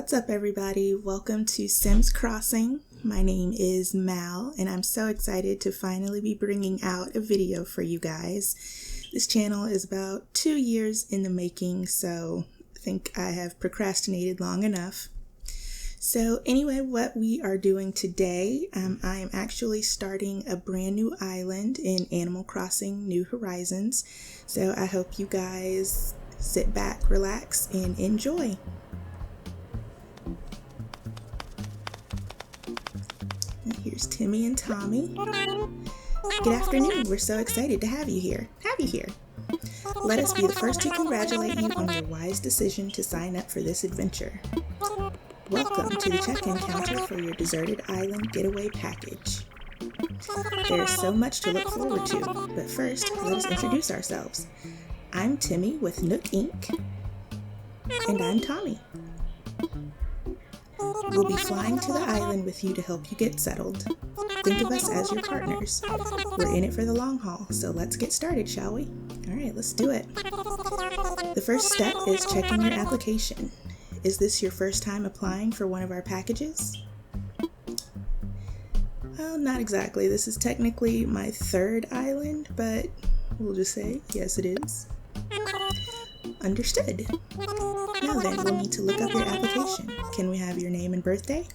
What's up, everybody? Welcome to Sims Crossing. My name is Mal, and I'm so excited to finally be bringing out a video for you guys. This channel is about 2 years in the making, so I think I have procrastinated long enough. So anyway, what we are doing today, I am actually starting a brand new island in Animal Crossing New Horizons. So I hope you guys sit back, relax, and enjoy. Here's Timmy and Tommy. Good afternoon. We're so excited to have you here. Let us be the first to congratulate you on your wise decision to sign up for this adventure. Welcome to the check-in counter for your deserted island getaway package. There is so much to look forward to, but first, let us introduce ourselves. I'm Timmy with Nook Inc. And I'm Tommy. We'll be flying to the island with you to help you get settled. Think of us as your partners. We're in it for the long haul, so let's get started, shall we? Alright, let's do it. The first step is checking your application. Is this your first time applying for one of our packages? Well, not exactly. This is technically my third island, but we'll just say, yes it is. Understood. Now then, we'll need to look up your application. Can we have your name and birthday?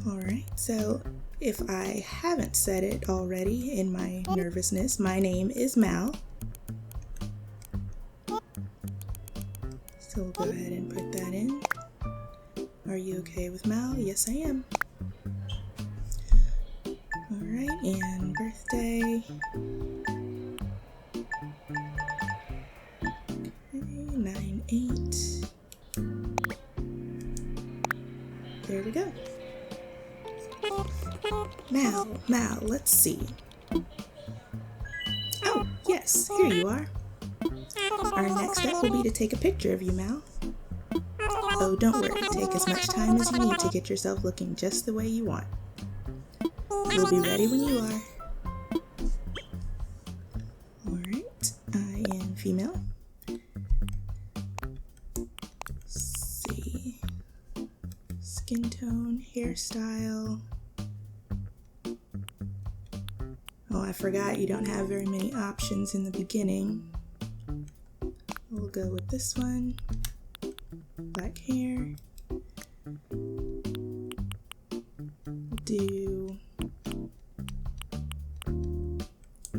Alright, so if I haven't said it already in my nervousness, my name is Mal. So we'll go ahead and put that in. Are you okay with Mal? Yes, I am. Alright, and birthday. 9/8. There we go. Mal, let's see. Oh, yes, here you are. Our next step will be to take a picture of you, Mal. Oh, don't worry, take as much time as you need to get yourself looking just the way you want. We'll be ready when you are. Alright, I am female. Skin tone, hairstyle. Oh, I forgot you don't have very many options in the beginning. We'll go with this one. Black hair. Do I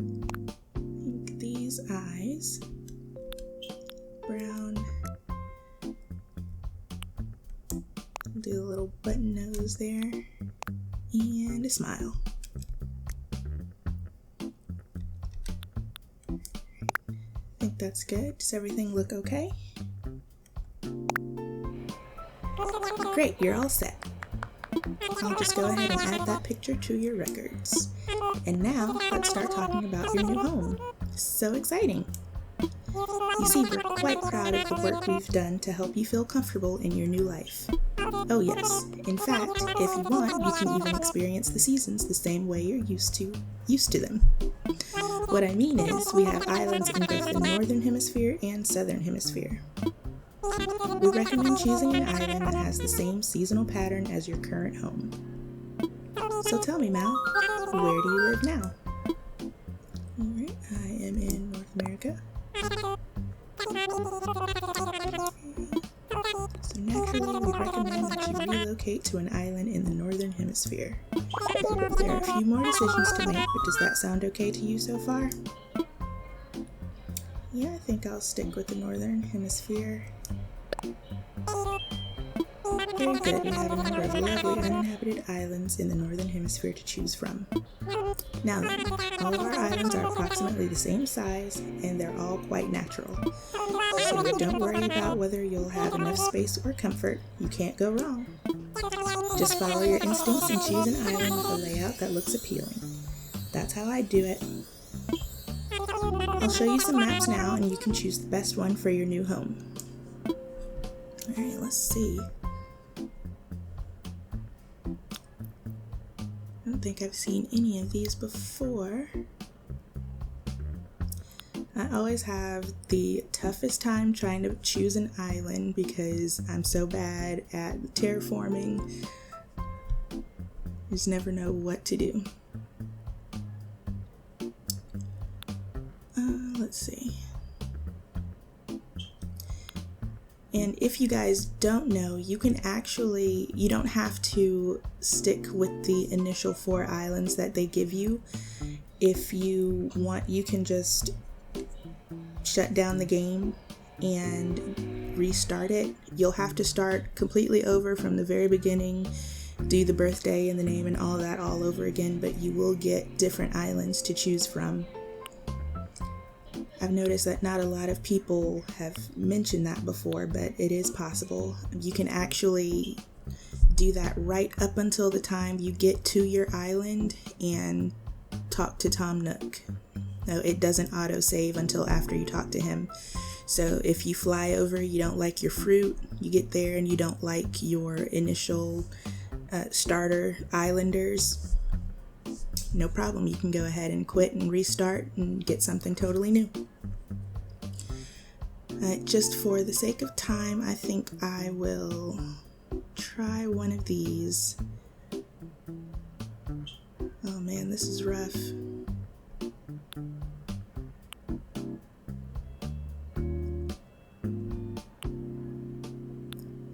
think these eyes. Brown. Do a little button nose there, and a smile. I think that's good. Does everything look okay? Great, you're all set. I'll just go ahead and add that picture to your records. And now, let's start talking about your new home. So exciting! You see, we're quite proud of the work we've done to help you feel comfortable in your new life. Oh yes, in fact, if you want, you can even experience the seasons the same way you're used to them. What I mean is, we have islands in both the Northern Hemisphere and Southern Hemisphere. We recommend choosing an island that has the same seasonal pattern as your current home. So tell me, Mal, where do you live now? Alright, I am in North America. So naturally, we recommend that you relocate to an island in the Northern Hemisphere. There are a few more decisions to make, but does that sound okay to you so far? Yeah, I think I'll stick with the Northern Hemisphere. Very good, we have a number of lovely uninhabited islands in the Northern Hemisphere to choose from. Now then, all of our islands are approximately the same size, and they're all quite natural. So don't worry about whether you'll have enough space or comfort. You can't go wrong. Just follow your instincts and choose an island with a layout that looks appealing. That's how I do it. I'll show you some maps now, and you can choose the best one for your new home. Alright, let's see. I don't think I've seen any of these before. I always have the toughest time trying to choose an island because I'm so bad at terraforming. Just never know what to do. Let's see. And if you guys don't know, you don't have to stick with the initial 4 islands that they give you. If you want, you can just shut down the game and restart it. You'll have to start completely over from the very beginning, do the birthday and the name and all that all over again, but you will get different islands to choose from. I've noticed that not a lot of people have mentioned that before, but it is possible. You can actually do that right up until the time you get to your island and talk to Tom Nook. No, it doesn't auto-save until after you talk to him. So if you fly over, you don't like your fruit, you get there and you don't like your initial starter islanders, no problem. You can go ahead and quit and restart and get something totally new. Just for the sake of time, I think I will try one of these. Oh man, this is rough.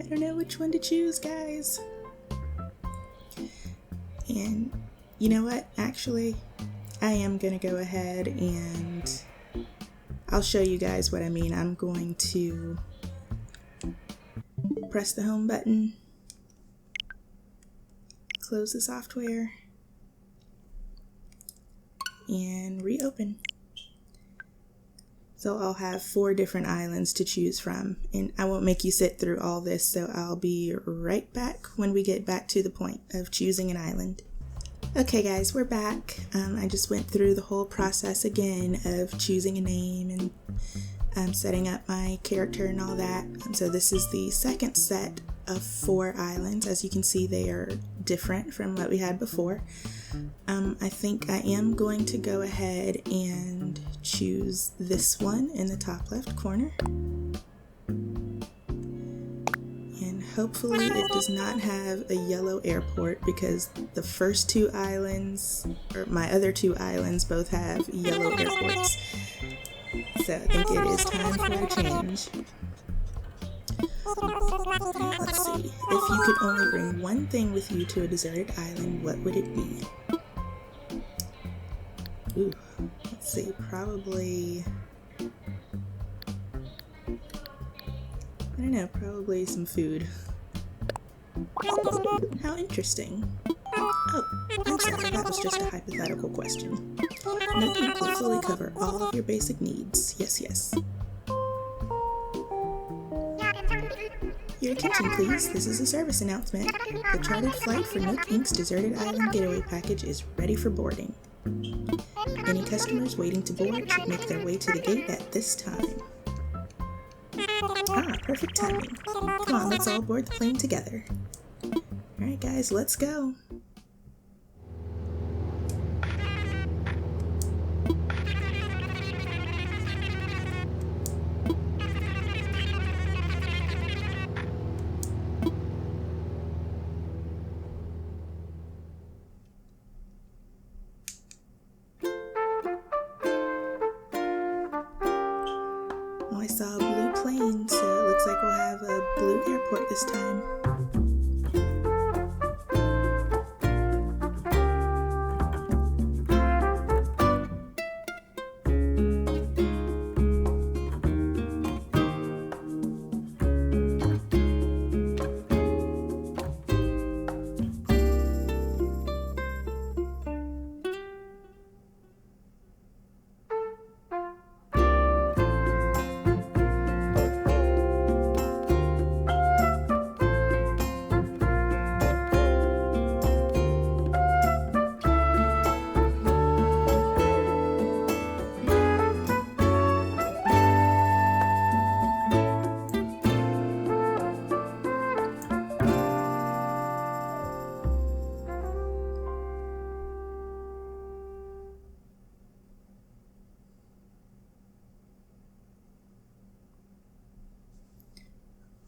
I don't know which one to choose, guys. And you know what? Actually, I am going to go ahead and I'll show you guys what I mean. I'm going to press the home button, close the software, and reopen. So I'll have 4 different islands to choose from, and I won't make you sit through all this, so I'll be right back when we get back to the point of choosing an island. Okay guys, we're back. I just went through the whole process again of choosing a name and setting up my character and all that. So this is the second set of 4 islands. As you can see, they are different from what we had before. I think I am going to go ahead and choose this one in the top left corner. Hopefully it does not have a yellow airport, because the first 2 islands, or my other 2 islands, both have yellow airports. So I think it is time for a change. Let's see. If you could only bring one thing with you to a deserted island, what would it be? Ooh, let's see. Probably... I don't know, probably some food. How interesting. Oh, I'm sorry, that was just a hypothetical question. Nook Mile will fully cover all of your basic needs. Yes, yes. Your attention, please. This is a service announcement. The chartered flight for Nook Inc.'s Deserted Island Getaway Package is ready for boarding. Any customers waiting to board should make their way to the gate at this time. Ah, perfect timing. Come on, let's all board the plane together. Alright guys, let's go. Oh, I saw a blue plane, so it looks like we'll have a blue airport this time.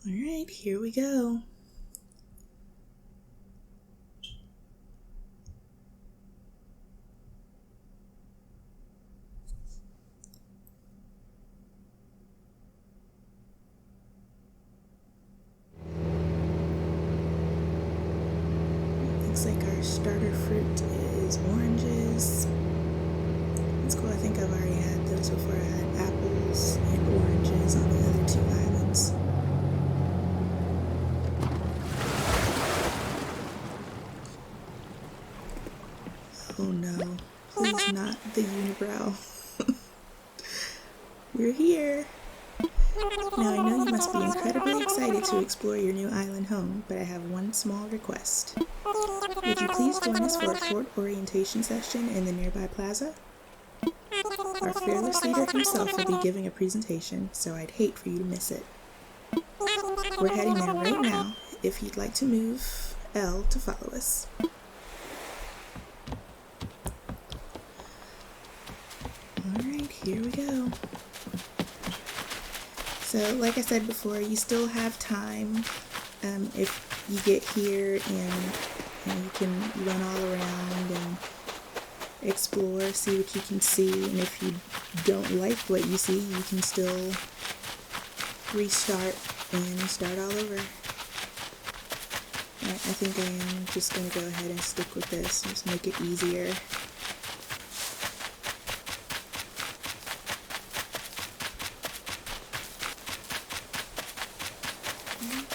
Alright, here we go. Looks like our starter fruit is oranges. That's cool. I think I've already had those before. I had apples and oranges on the other two islands. Oh no, please not the unibrow. We're here! Now I know you must be incredibly excited to explore your new island home, but I have one small request. Would you please join us for a short orientation session in the nearby plaza? Our fearless leader himself will be giving a presentation, so I'd hate for you to miss it. We're heading there right now, if you'd like to move L to follow us. Alright, here we go. So, like I said before, you still have time if you get here and you can run all around and explore, see what you can see, and if you don't like what you see, you can still restart and start all over. I think I am just going to go ahead and stick with this, just make it easier.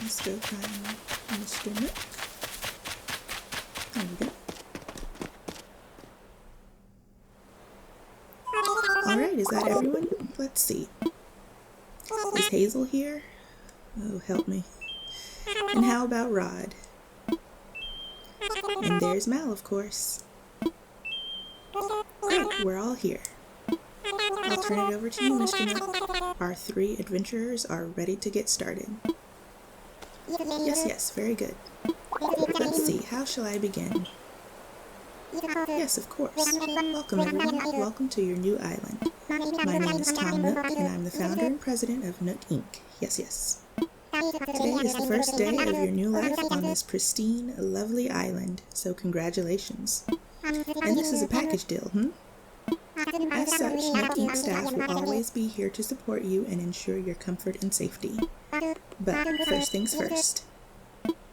Let's go find Mr. Nook. There we go. Alright, is that everyone? Let's see. Is Hazel here? Oh, help me. And how about Rod? And there's Mal, of course. Great, we're all here. I'll turn it over to you, Mr. Nook. Our 3 adventurers are ready to get started. Yes, very good. Let's see, how shall I begin? Yes, of course. Welcome, everyone. Welcome to your new island. My name is Tom Nook, and I'm the founder and president of Nook Inc. Yes. Today is the first day of your new life on this pristine, lovely island, so congratulations. And this is a package deal, As such, Nook Inc. staff will always be here to support you and ensure your comfort and safety. But first things first.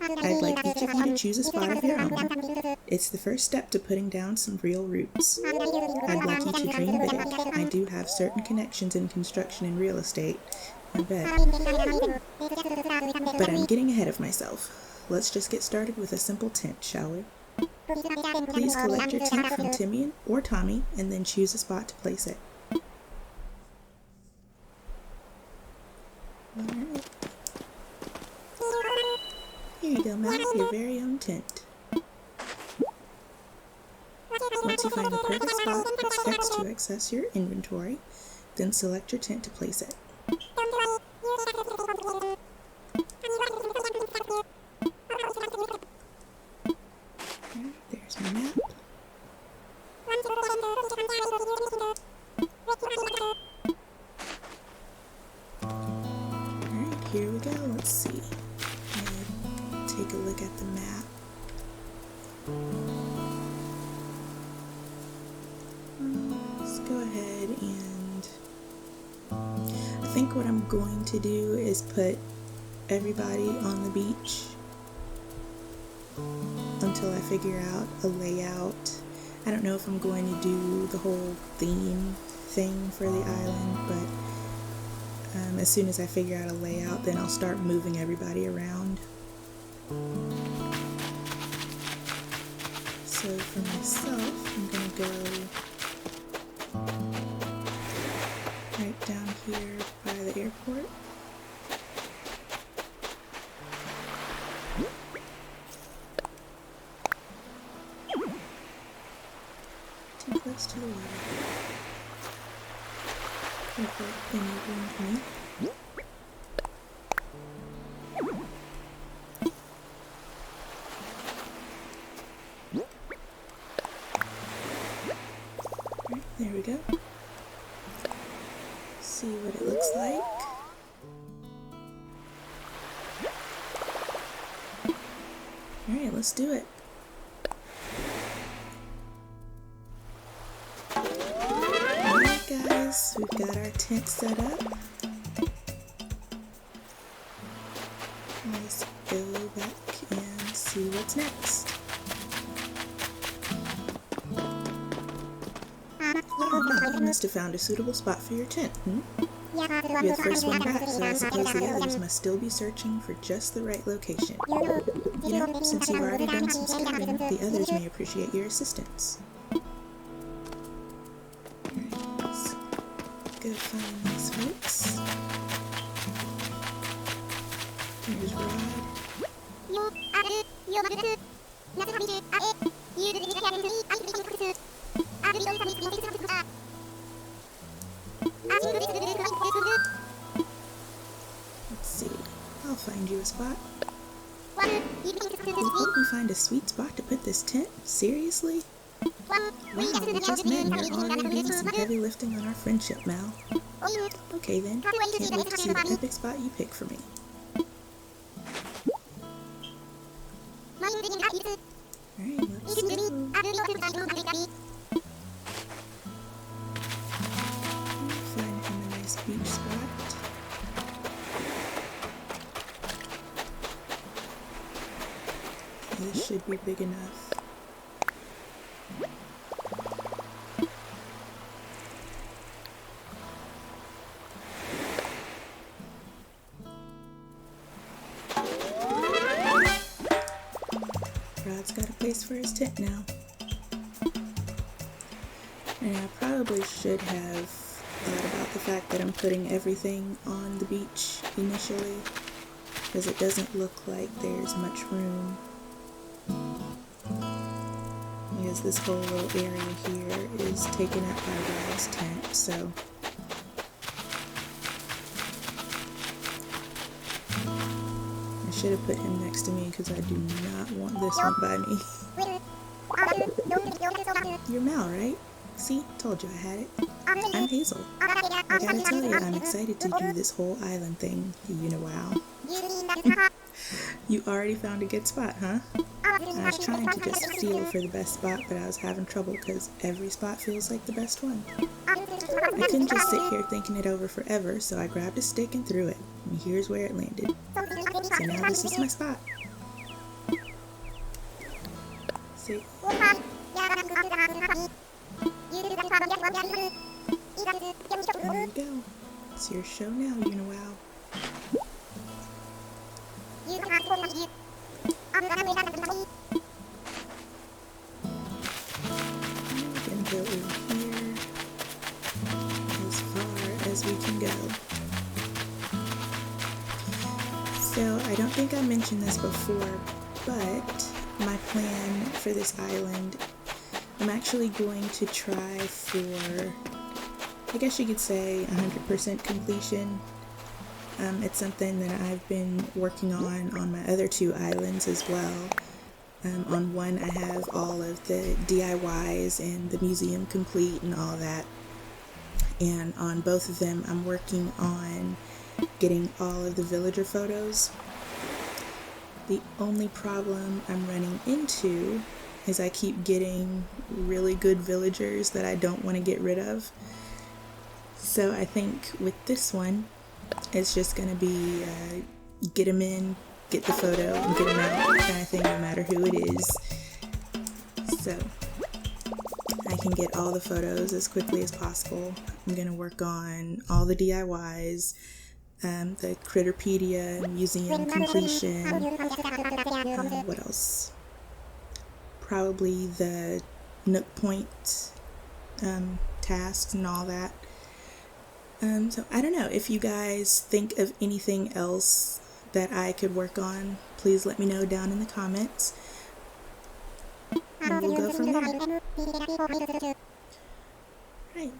I'd like each of you to choose a spot of your own. It's the first step to putting down some real roots. I'd like you to dream big. I do have certain connections in construction and real estate, I bet. But I'm getting ahead of myself. Let's just get started with a simple tent, shall we? Please collect your tent from Timian or Tommy, and then choose a spot to place it. Alright. Here you go, Mal, your very own tent. Once you find the perfect spot, press X to access your inventory, then select your tent to place it. There's my map. Alright, here we go. Let's see. Take a look at the map. Let's go ahead and I think what I'm going to do is put everybody on the beach until I figure out a layout. I don't know if I'm going to do the whole theme thing for the island, but as soon as I figure out a layout, then I'll start moving everybody around. So for myself, I'm going to go right down here by the airport. Too close to the water. Perfect, then you bring me. There we go. See what it looks like. Alright, let's do it. Alright guys, we've got our tent set up. Let's go back and see what's next. You must have found a suitable spot for your tent, You're the first one back, so I suppose the others must still be searching for just the right location. You know, since you've already done some scouting, the others may appreciate your assistance. Alright, let's go find these folks. Here's Rod. Let's see. I'll find you a spot. You helped me find a sweet spot to put this tent? Seriously? Wow, we just met and you're already doing some heavy lifting on our friendship, Mal. Okay then, can't wait to see the epic spot you pick for me. Alright, let's go. Find him a nice beach spot. This should be big enough. Rod's got a place for his tent now. And I probably should have thought about the fact that I'm putting everything on the beach initially, because it doesn't look like there's much room. Because this whole little area here is taken up by Rod's tent, so I should have put him next to me because I do not want this one by me. You're Mal, right? See? Told you I had it. I'm Hazel. I gotta tell you, I'm excited to do this whole island thing. You know, wow. You already found a good spot, huh? I was trying to just feel for the best spot, but I was having trouble because every spot feels like the best one. I couldn't just sit here thinking it over forever, so I grabbed a stick and threw it. And here's where it landed. So now this is my spot. See? There you go. It's your show now, you know, wow. We're gonna go over here as far as we can go. So I don't think I mentioned this before, but my plan for this island, I'm actually going to try for, I guess you could say, 100% completion. It's something that I've been working on my other two islands as well. On one I have all of the DIYs and the museum complete and all that. And on both of them I'm working on getting all of the villager photos. The only problem I'm running into is I keep getting really good villagers that I don't want to get rid of. So I think with this one, it's just going to be get them in, get the photo, and get them out kind of thing, no matter who it is. So I can get all the photos as quickly as possible. I'm going to work on all the DIYs, the critterpedia, museum completion, what else? Probably the Nook Point tasks and all that. So I don't know, if you guys think of anything else that I could work on, please let me know down in the comments, and we'll go from there. Right,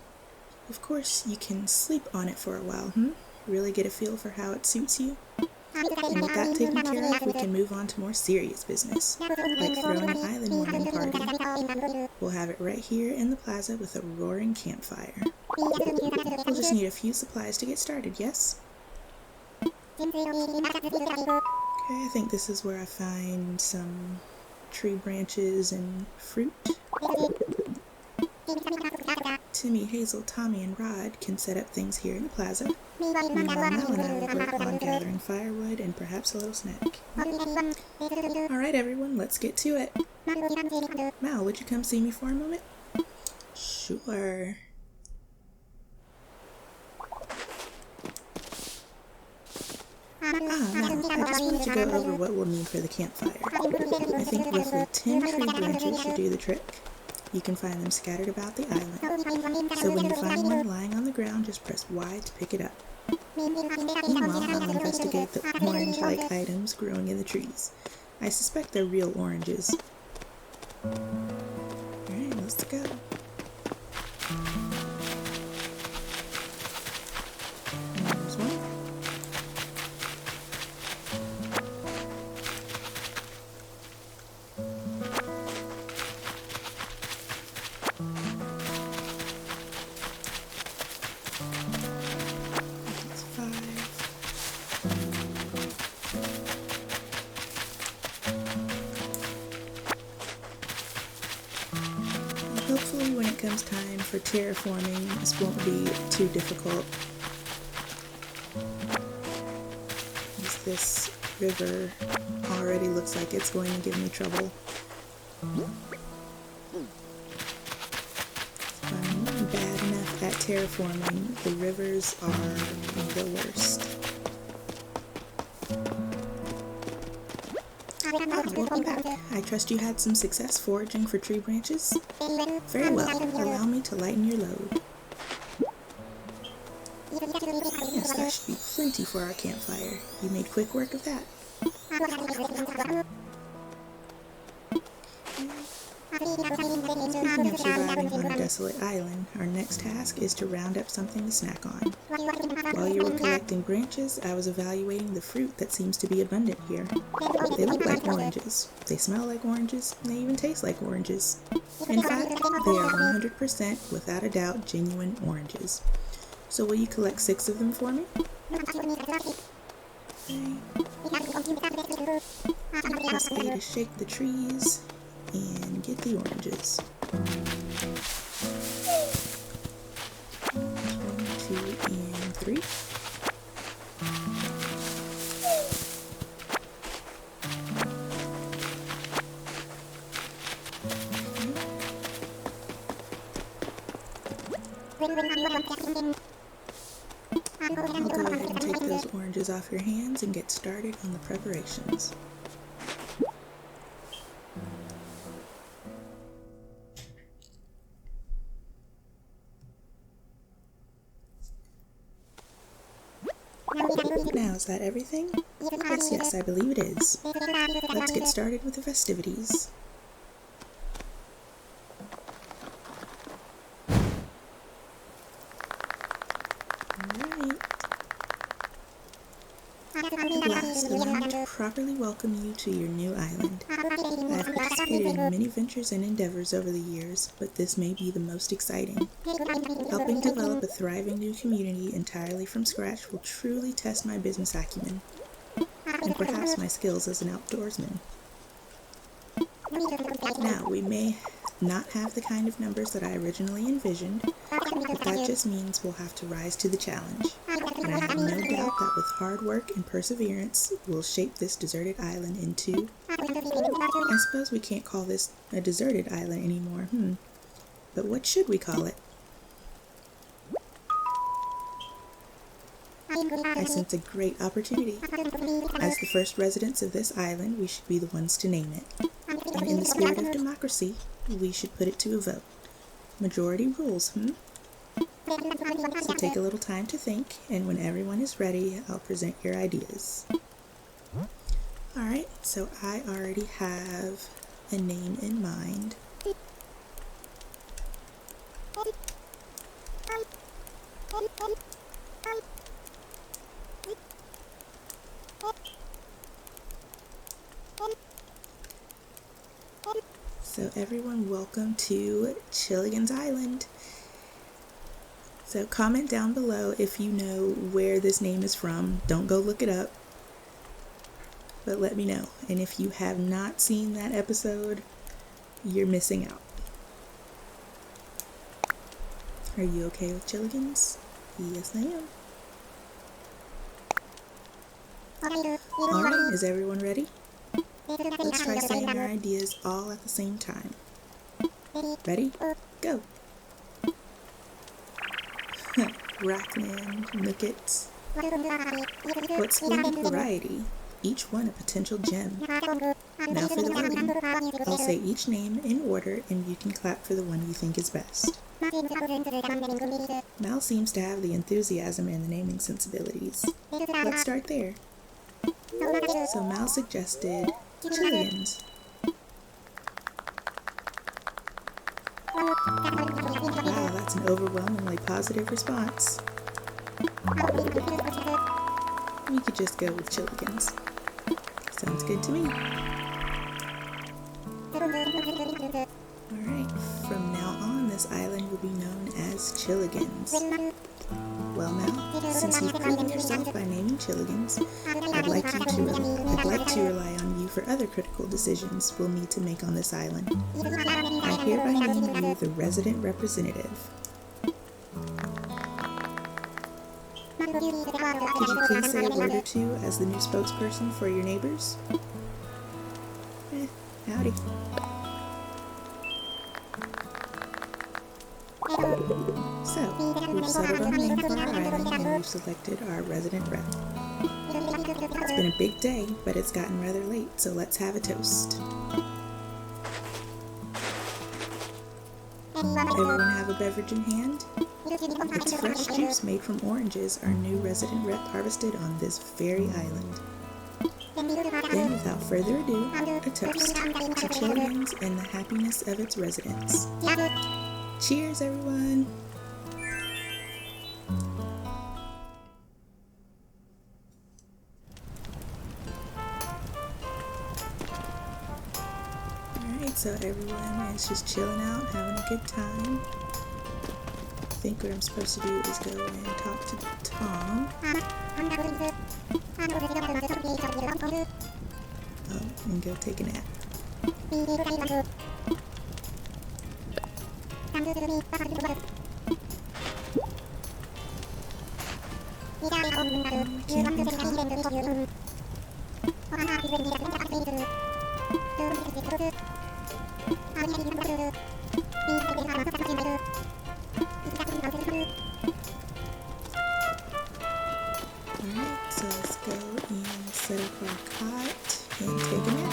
of course you can sleep on it for a while, really get a feel for how it suits you. And with that taken care of, we can move on to more serious business, like throwing an island warming party. We'll have it right here in the plaza with a roaring campfire. We'll just need a few supplies to get started, yes? Okay, Okay, I think this is where I find some tree branches and fruit. Timmy, Hazel, Tommy, and Rod can set up things here in the plaza. Meanwhile, Mel and I will work on gathering firewood and perhaps a little snack. Alright everyone, let's get to it. Mal, would you come see me for a moment? Sure. Mal, I just wanted to go over what we'll need for the campfire. I think roughly 10 tree branches should do the trick. You can find them scattered about the island. So when you find one lying on the ground, just press Y to pick it up. Meanwhile, I'll investigate the orange-like items growing in the trees. I suspect they're real oranges. Alright, let's go. There's one. Hopefully when it comes time for terraforming, this won't be too difficult. This river already looks like it's going to give me trouble. I'm bad enough at terraforming. The rivers are the worst. Welcome back. I trust you had some success foraging for tree branches? Very well. Allow me to lighten your load. Yes, that should be plenty for our campfire. You made quick work of that. Speaking of surviving on a desolate island, our next task is to round up something to snack on. While you were collecting branches, I was evaluating the fruit that seems to be abundant here. They look like oranges, they smell like oranges, and they even taste like oranges. In fact, they are 100% without a doubt genuine oranges. So will you collect 6 of them for me? Press A to shake the trees and get the oranges. 1, 2, and 3. I'll go ahead and take those oranges off your hands and get started on the preparations. Now, is that everything? Yes, I believe it is. Let's get started with the festivities. Alright. At last, allow me to properly welcome you to your new island. I have participated in many ventures and endeavors over the years, but this may be the most exciting. Helping develop a thriving new community entirely from scratch will truly test my business acumen, and perhaps my skills as an outdoorsman. Now, we may not have the kind of numbers that I originally envisioned, but that just means we'll have to rise to the challenge. And I have no doubt that with hard work and perseverance, we'll shape this deserted island into... I suppose we can't call this a deserted island anymore, But what should we call it? I sense a great opportunity. As the first residents of this island, we should be the ones to name it. And in the spirit of democracy, we should put it to a vote. Majority rules, So take a little time to think, and when everyone is ready, I'll present your ideas. Alright, so I already have a name in mind. So everyone, welcome to Chilligan's Island. So comment down below if you know where this name is from. Don't go look it up. but let me know. And if you have not seen that episode, you're missing out. Are you okay with Chilligans? Yes, I am. Alright, is everyone ready? Let's try saying our ideas all at the same time. Ready? Go! Rockland, Nookets. What splendid variety, each one a potential gem. Now for the voting. I'll say each name in order and you can clap for the one you think is best. Mal seems to have the enthusiasm and the naming sensibilities. Let's start there. So Mal suggested Chilligans. Wow, that's an overwhelmingly positive response. We could just go with Chilligans. Sounds good to me. Alright, from now on this island will be known as Chilligans. Well Mal, since you've proven yourself by naming Chilligans, I'd like to rely on you for other critical decisions we'll need to make on this island. I hereby name you the resident representative. Could you please say a word or two as the new spokesperson for your neighbors? Howdy. So, we've settled on a name for our island and we've selected our resident rep. It's been a big day, but it's gotten rather late, so let's have a toast. Everyone have a beverage in hand? It's fresh juice made from oranges our new resident rep harvested on this very island. Then, without further ado, a toast to Chilligans and the happiness of its residents. Cheers, everyone! Alright, so everyone is just chilling out, having a good time. I think what I'm supposed to do is go and talk to Tom. Oh, and go take a nap. Alright, so let's go and set up our cot and take a nap.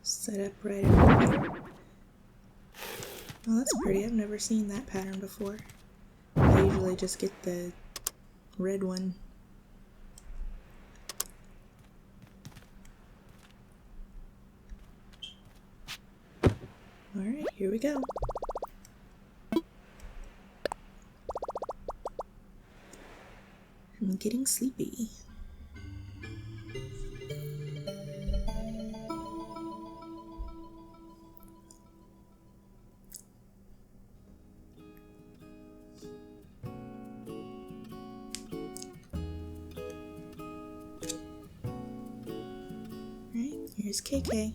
Set up right over here. Oh, that's pretty. I've never seen that pattern before. I usually just get the red one. Alright, here we go. I'm getting sleepy. Here's KK.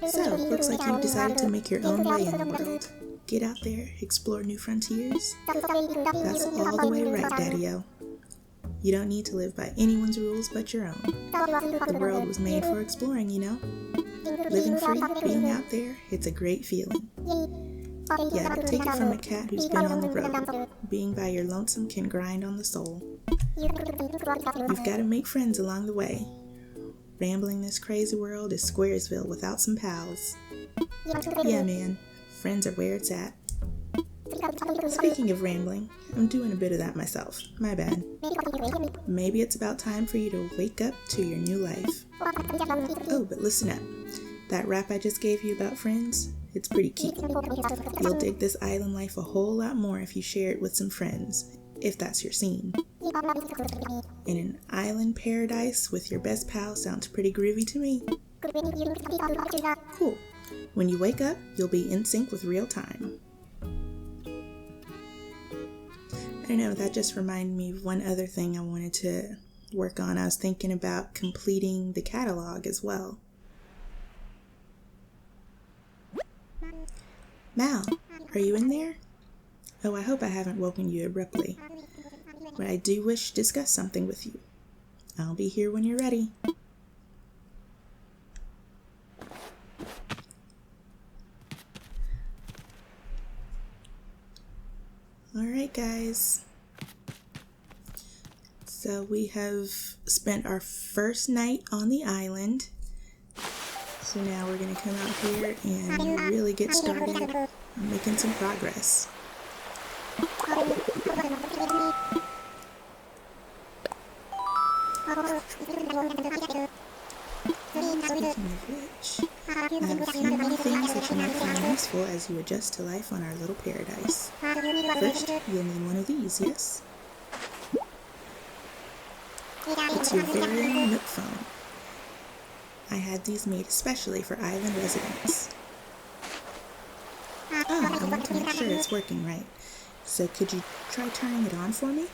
So, looks like you've decided to make your own way in the world. Get out there, explore new frontiers. That's all the way right, Daddy-O. You don't need to live by anyone's rules but your own. The world was made for exploring, you know? Living free, being out there, it's a great feeling. Yeah, but take it from a cat who's been on the road. Being by your lonesome can grind on the soul. You've got to make friends along the way. Rambling this crazy world is Squaresville without some pals. Yeah, man, friends are where it's at. Speaking of rambling, I'm doing a bit of that myself. My bad. Maybe it's about time for you to wake up to your new life. Oh, but listen up. That rap I just gave you about friends, it's pretty key. You'll dig this island life a whole lot more if you share it with some friends, if that's your scene. And an island paradise with your best pal sounds pretty groovy to me. Cool. When you wake up, you'll be in sync with real time. I don't know, that just reminded me of one other thing I wanted to work on. I was thinking about completing the catalog as well. Mal, are you in there? Oh, I hope I haven't woken you abruptly, but I do wish to discuss something with you. I'll be here when you're ready. Alright guys, so we have spent our first night on the island, so now we're going to come out here and really get started on making some progress. Speaking of which, I have a few more things that you might find useful as you adjust to life on our little paradise. First, you'll need one of these, yes? It's your very own Nook phone. I had these made especially for island residents. Oh, I want to make sure it's working right. So could you try turning it on for me?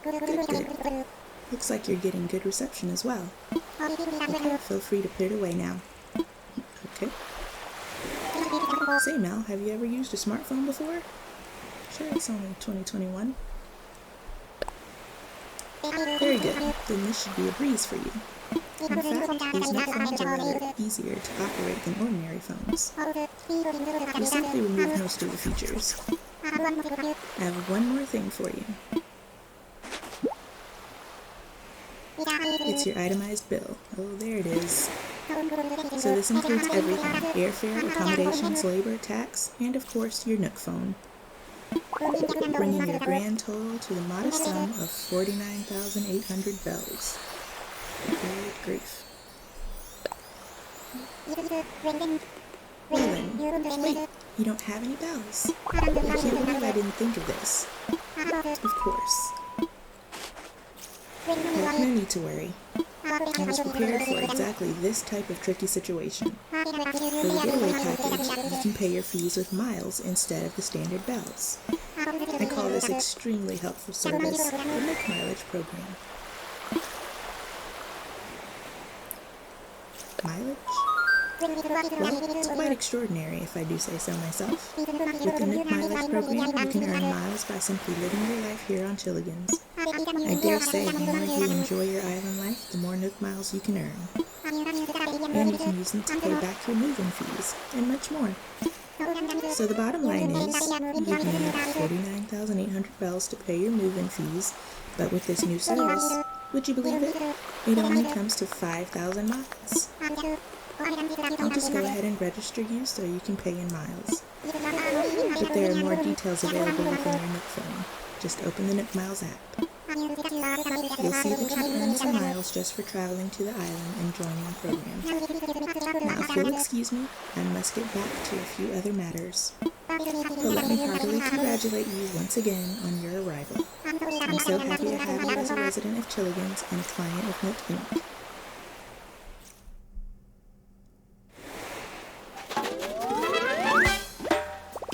Good. Looks like you're getting good reception as well. Okay, feel free to put it away now. Okay. Say Mel, have you ever used a smartphone before? Sure, it's only 2021. Very good. Then this should be a breeze for you. In fact, these Nook phones are rather easier to operate than ordinary phones. You simply remove most of the features. I have one more thing for you. It's your itemized bill. Oh, there it is. So this includes everything: airfare, accommodations, labor, tax, and of course your Nook phone. Bringing your grand total to the modest sum of 49,800 bells. Good grief. Leland, wait, you don't have any bells. I can't believe I didn't think of this. Of course. Well, no need to worry. I was prepared for exactly this type of tricky situation. For the getaway package, you can pay your fees with miles instead of the standard bells. I call this extremely helpful service the Nook Mileage program. Mileage? Well, it's quite extraordinary if I do say so myself. With the Nook Mileage program, you can earn miles by simply living your life here on Chilligan's. I dare say the more you enjoy your island life, the more Nook miles you can earn. And you can use them to pay back your move-in fees, and much more. So the bottom line is, you need 49,800 bells to pay your move-in fees, but with this new service, would you believe it? It only comes to 5,000 miles. I'll just go ahead and register you so you can pay in miles. But there are more details available within your Nook phone. Just open the Nook Miles app. You'll see that you earn some miles just for traveling to the island and joining the program. Now, if you'll excuse me, I must get back to a few other matters. But let me heartily congratulate you once again on your arrival. I'm so happy to have you as a resident of Chilligan's and a client of Nook Inc.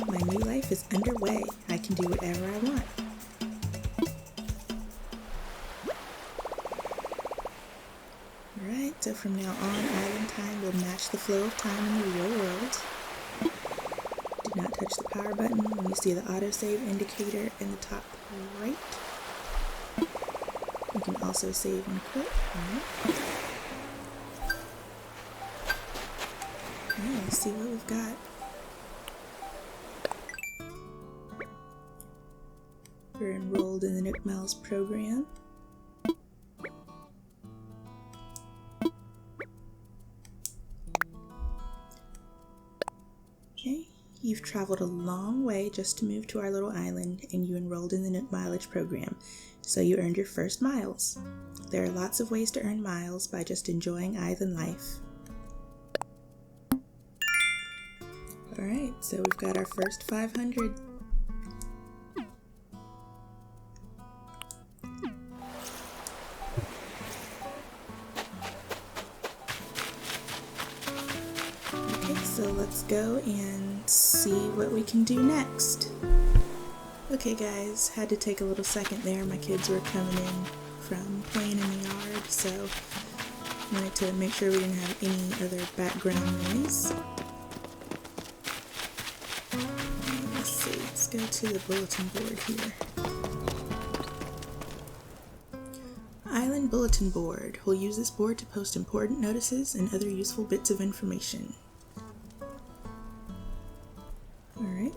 My new life is underway. I can do whatever I want. Alright, so from now on, island time will match the flow of time in the real world. Do not touch the power button when you see the autosave indicator in the top right. You can also save and quit. Alright, let's see what we've got. We're enrolled in the Nook Miles program. Okay, you've traveled a long way just to move to our little island, and you enrolled in the Nook Mileage program, so you earned your first miles. There are lots of ways to earn miles by just enjoying island life. Alright, so we've got our first 500. So let's go and see what we can do next. Okay guys, had to take a little second there. My kids were coming in from playing in the yard, so wanted to make sure we didn't have any other background noise. Let's see, let's go to the bulletin board here. Island Bulletin Board. We'll use this board to post important notices and other useful bits of information. Alright.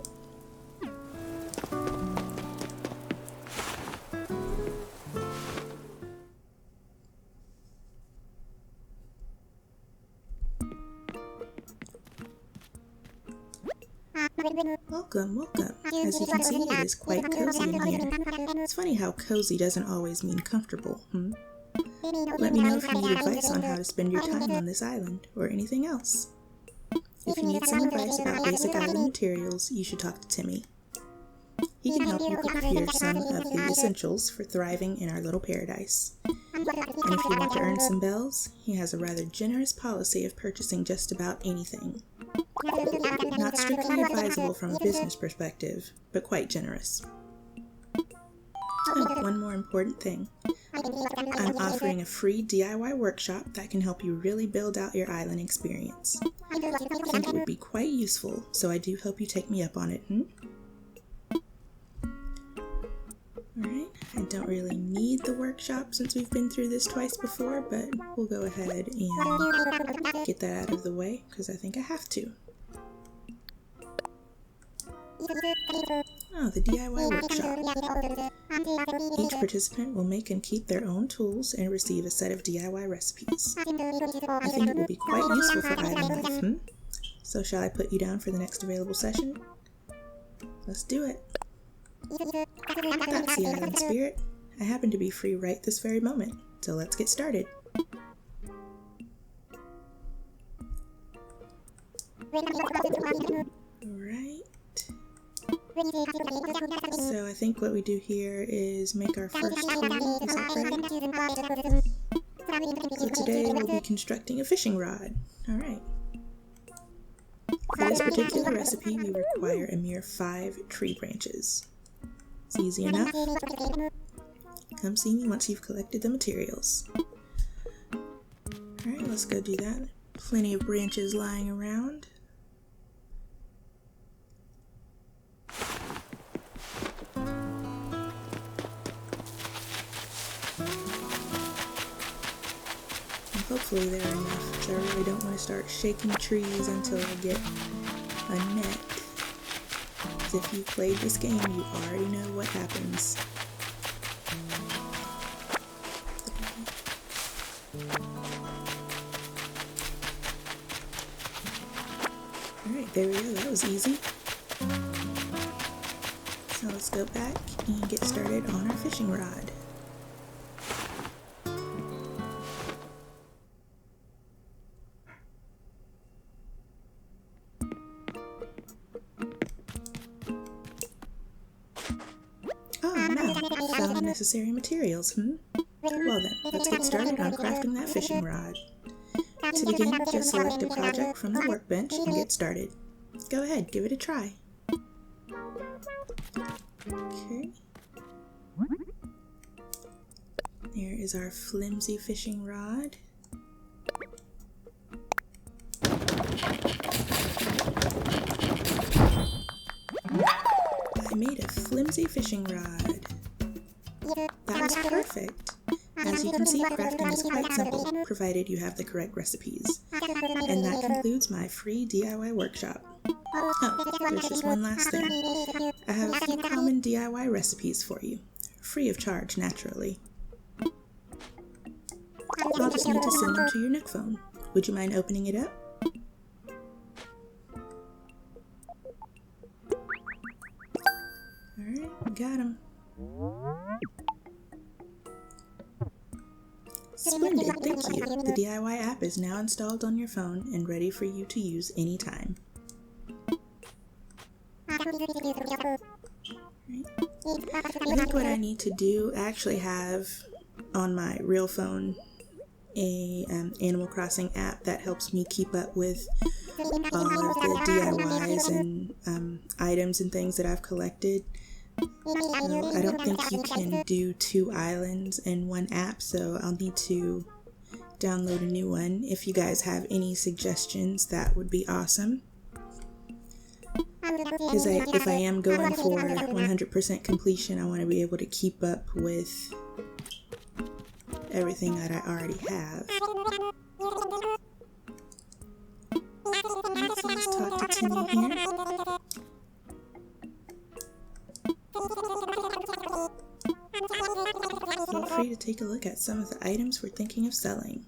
Welcome. As you can see, it is quite cozy in here. It's funny how cozy doesn't always mean comfortable, Let me know if you need advice on how to spend your time on this island, or anything else. If you need some advice about basic island materials, you should talk to Timmy. He can help you procure some of the essentials for thriving in our little paradise. And if you want to earn some bells, he has a rather generous policy of purchasing just about anything. Not strictly advisable from a business perspective, but quite generous. Oh, one more important thing. I'm offering a free DIY workshop that can help you really build out your island experience. I think it would be quite useful, so I do hope you take me up on it, Alright, I don't really need the workshop since we've been through this twice before, but we'll go ahead and get that out of the way, because I think I have to. Oh, the DIY workshop. Each participant will make and keep their own tools and receive a set of DIY recipes. I think it will be quite useful for island life, So shall I put you down for the next available session? Let's do it. That's the island spirit. I happen to be free right this very moment, so let's get started. Alright. So I think what we do here is make our first tool, is that right? So today we'll be constructing a fishing rod. Alright. For this particular recipe we require a mere 5 tree branches. It's easy enough. Come see me once you've collected the materials. Alright, let's go do that. Plenty of branches lying around. Hopefully they're enough, because I really don't want to start shaking trees until I get a net. Because if you've played this game, you already know what happens. Alright, there we go, that was easy. So let's go back and get started on our fishing rod. Found the necessary materials, Well then, let's get started on crafting that fishing rod. To begin, just select a project from the workbench and get started. Go ahead, give it a try. Okay. There is our flimsy fishing rod. I made a flimsy fishing rod. That was perfect. As you can see, crafting is quite simple, provided you have the correct recipes. And that concludes my free DIY workshop. Oh, there's just one last thing. I have a few common DIY recipes for you. Free of charge, naturally. I'll just need to send them to your Nook phone. Would you mind opening it up? Splendid, thank you. The DIY app is now installed on your phone and ready for you to use anytime. Right. I think what I need to do, I actually have on my real phone a Animal Crossing app that helps me keep up with all of the DIYs and items and things that I've collected. So I don't think you can do 2 islands in one app, so I'll need to download a new one. If you guys have any suggestions, that would be awesome. Because if I am going for 100% completion, I want to be able to keep up with everything that I already have. Let's talk to Timmy here. Feel free to take a look at some of the items we're thinking of selling.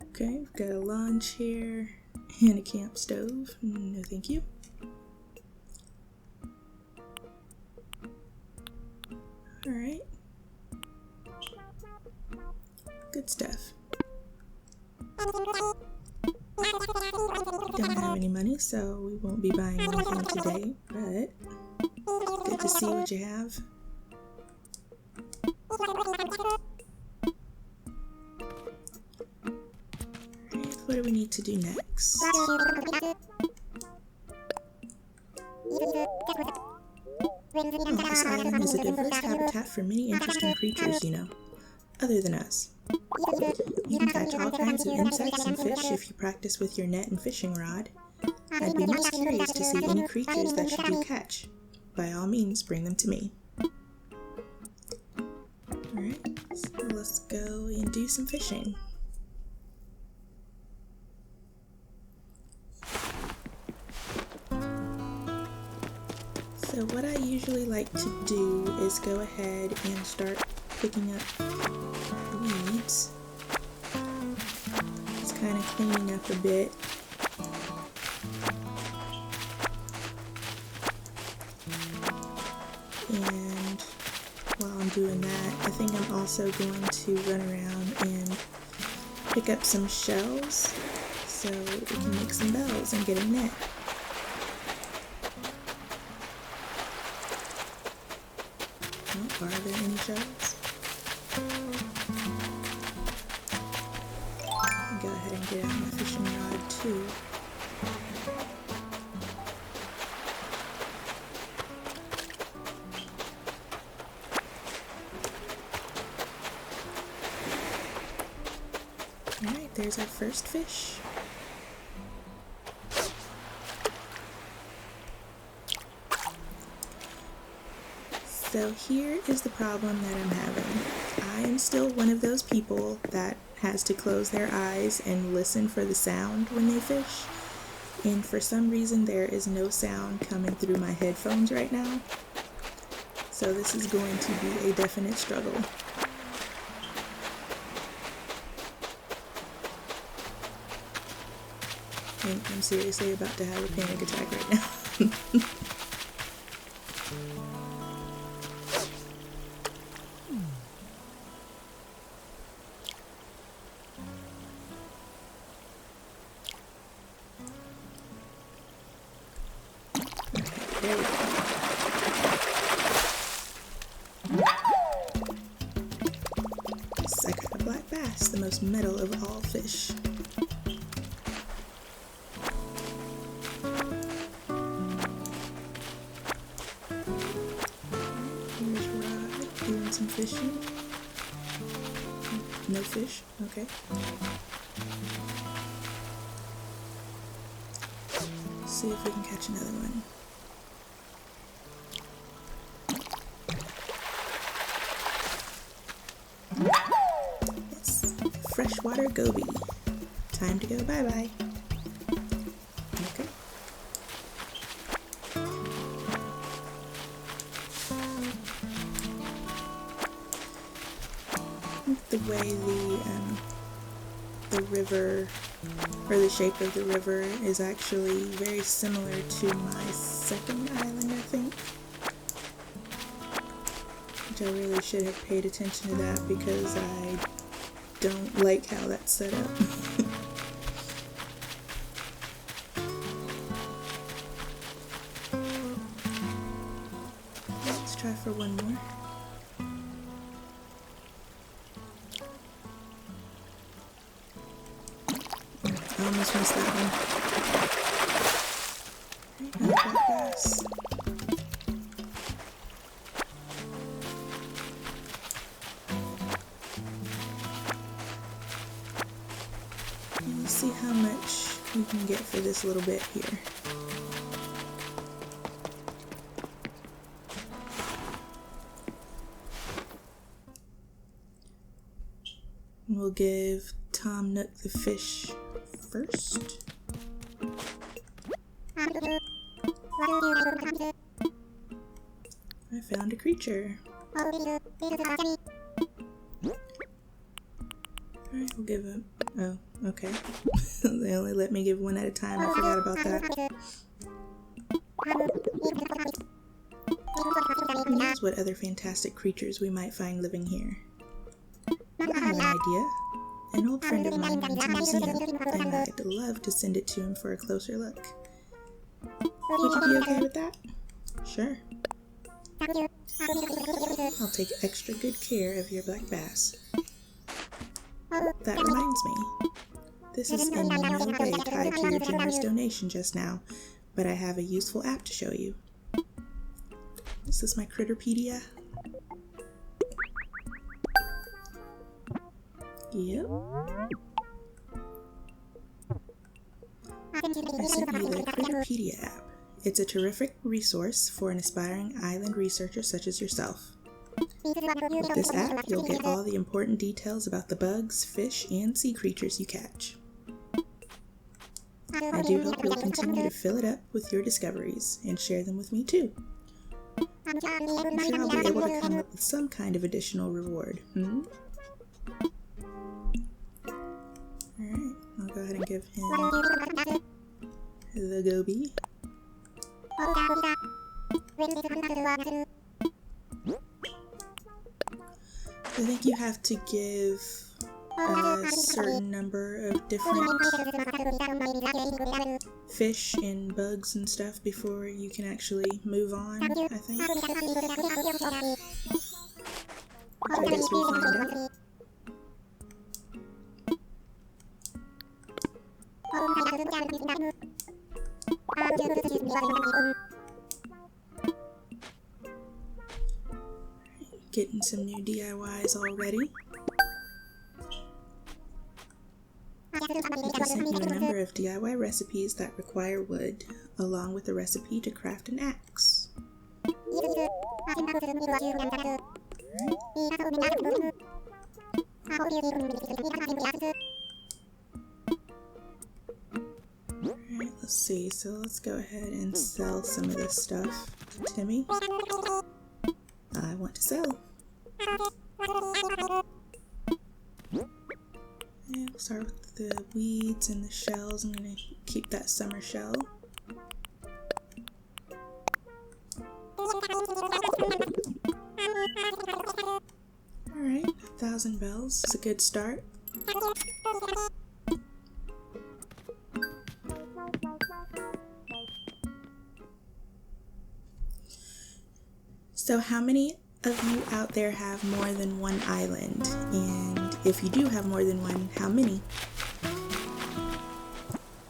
Okay, we've got a lawn chair and a camp stove. No, thank you. Alright. Good stuff. Don't have any money, so we won't be buying anything today, but good to see what you have. Alright, what do we need to do next? This island is a diverse habitat for many interesting creatures, you know, other than us. You can catch all kinds of insects and fish if you practice with your net and fishing rod. I'd be most curious to see any creatures that you do catch. By all means, bring them to me. Alright, so let's go and do some fishing. So what I usually like to do is go ahead and start picking up weeds. Just kind of cleaning up a bit. And while I'm doing that, I think I'm also going to run around and pick up some shells so we can make some bells and get a net. Are there any shells? Go ahead and get out my fishing rod too. Alright, there's our first fish. So here is the problem that I'm having. I am still one of those people that has to close their eyes and listen for the sound when they fish. And for some reason there is no sound coming through my headphones right now. So this is going to be a definite struggle. And I'm seriously about to have a panic attack right now. There we go. Yes, I got a black bass, the most metal of all fish. Here's Rod doing some fishing. No fish, okay. Let's see if we can catch another one. Yes, freshwater goby. Time to go bye-bye. Okay. The way the river, or the shape of the river, is actually very similar to my second island, I think. which I really should have paid attention to that because I don't like how that's set up. Let's try for one more. I almost missed that one. Another black bass. Let's see how much we can get for this little bit here. We'll give Tom Nook the fish first. I found a creature. Alright, we'll give him. Oh, okay. They only let me give one at a time. I forgot about that. Who knows what other fantastic creatures we might find living here? I have an idea. An old friend of mine runs a museum, and I'd love to send it to him for a closer look. Would you be okay with that? Sure. I'll take extra good care of your black bass. That reminds me. This is in no way tied to your generous donation just now, but I have a useful app to show you. Is this my critterpedia? Yep. I sent you the critterpedia app. It's a terrific resource for an aspiring island researcher such as yourself. With this app, you'll get all the important details about the bugs, fish, and sea creatures you catch. I do hope you'll continue to fill it up with your discoveries and share them with me too. I'm sure I'll be able to come up with some kind of additional reward. Alright, I'll go ahead and give him the goby. I think you have to give a certain number of different fish and bugs and stuff before you can actually move on, I think. So I guess we'll find out. Getting some new DIYs already. I sent you a number of DIY recipes that require wood, along with a recipe to craft an axe. Alright, let's see. So let's go ahead and sell some of this stuff to Timmy. I want to sell. And we'll start with the weeds and the shells. I'm going to keep that summer shell. Alright, 1,000 bells is a good start. So how many of you out there have more than one island? And if you do have more than one, how many?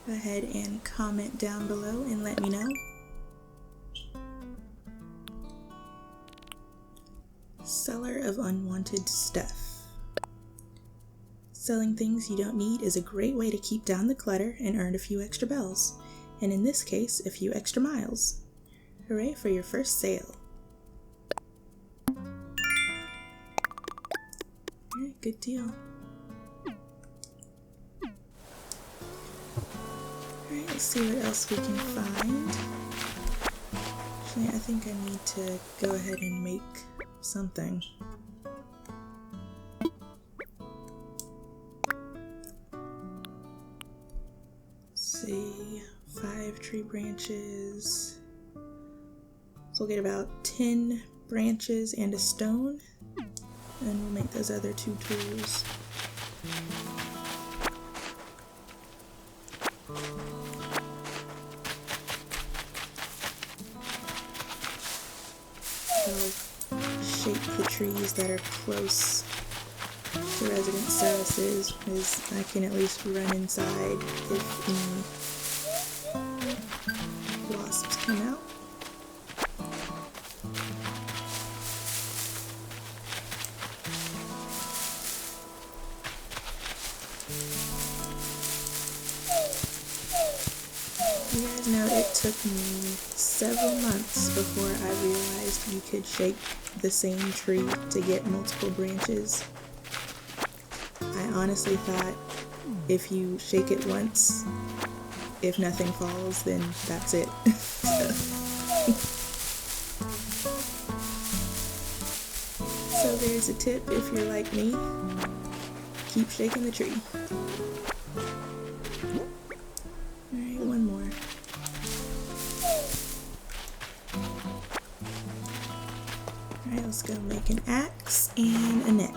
Go ahead and comment down below and let me know. Seller of unwanted stuff. Selling things you don't need is a great way to keep down the clutter and earn a few extra bells, and in this case, a few extra miles. Hooray for your first sale. Alright, good deal. Alright, let's see what else we can find. Actually, I think I need to go ahead and make something. Let's see, 5 tree branches. So we'll get about 10 branches and a stone, and we'll make those other 2 tools. I'll shape the trees that are close to resident services, because I can at least run inside if any wasps come out. You guys know it took me several months before I realized you could shake the same tree to get multiple branches. I honestly thought if you shake it once, if nothing falls, then that's it. So there's a tip if you're like me, keep shaking the tree. Alright, one more. Alright, let's go make an axe and a net.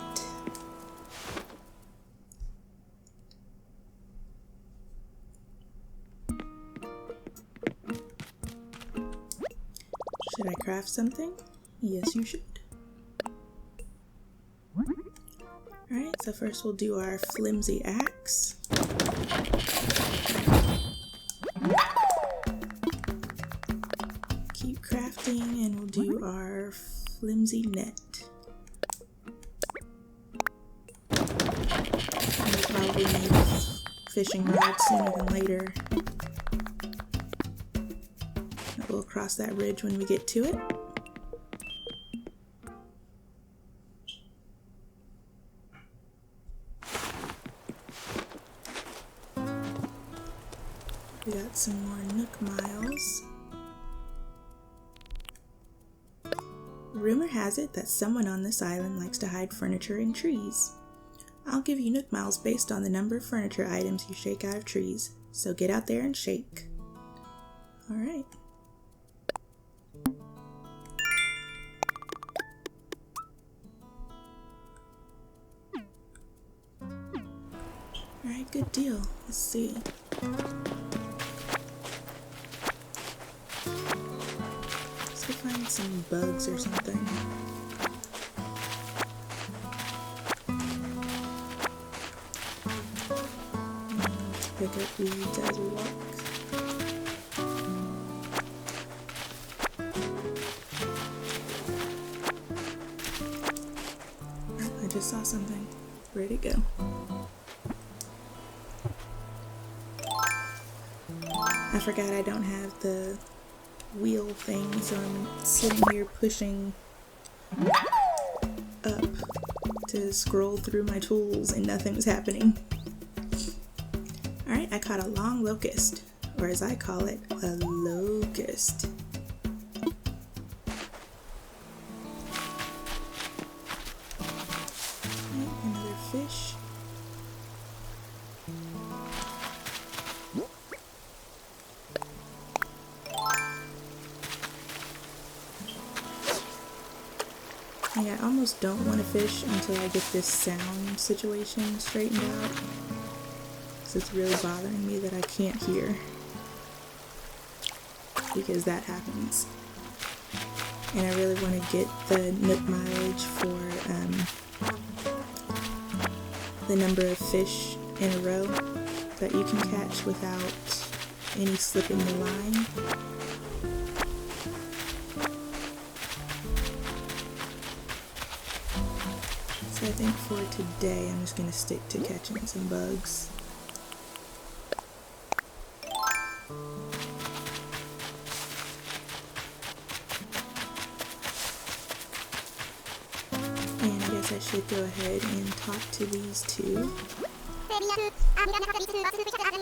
Should I craft something? Yes, you should. Alright, so first we'll do our flimsy axe. Keep crafting and we'll do our flimsy net. We'll probably need a fishing rod sooner than later. We'll cross that bridge when we get to it. We got some more Nook Miles. Rumor has it that someone on this island likes to hide furniture in trees. I'll give you Nook Miles based on the number of furniture items you shake out of trees, so get out there and shake. Alright. Alright, good deal. Let's see. Let's go find some bugs or something. Pick up weeds as we walk. Oh, I just saw something. Where'd it go? I forgot I don't have the wheel thing, so I'm sitting here pushing up to scroll through my tools and nothing's happening. Alright, I caught a long locust, or as I call it, a locust. Alright, another fish. I almost don't want to fish until I get this sound situation straightened out, because it's really bothering me that I can't hear, because that happens. And I really want to get the Nook mileage for the number of fish in a row that you can catch without any slipping the line. So I think for today I'm just going to stick to catching some bugs. And I guess I should go ahead and talk to these two.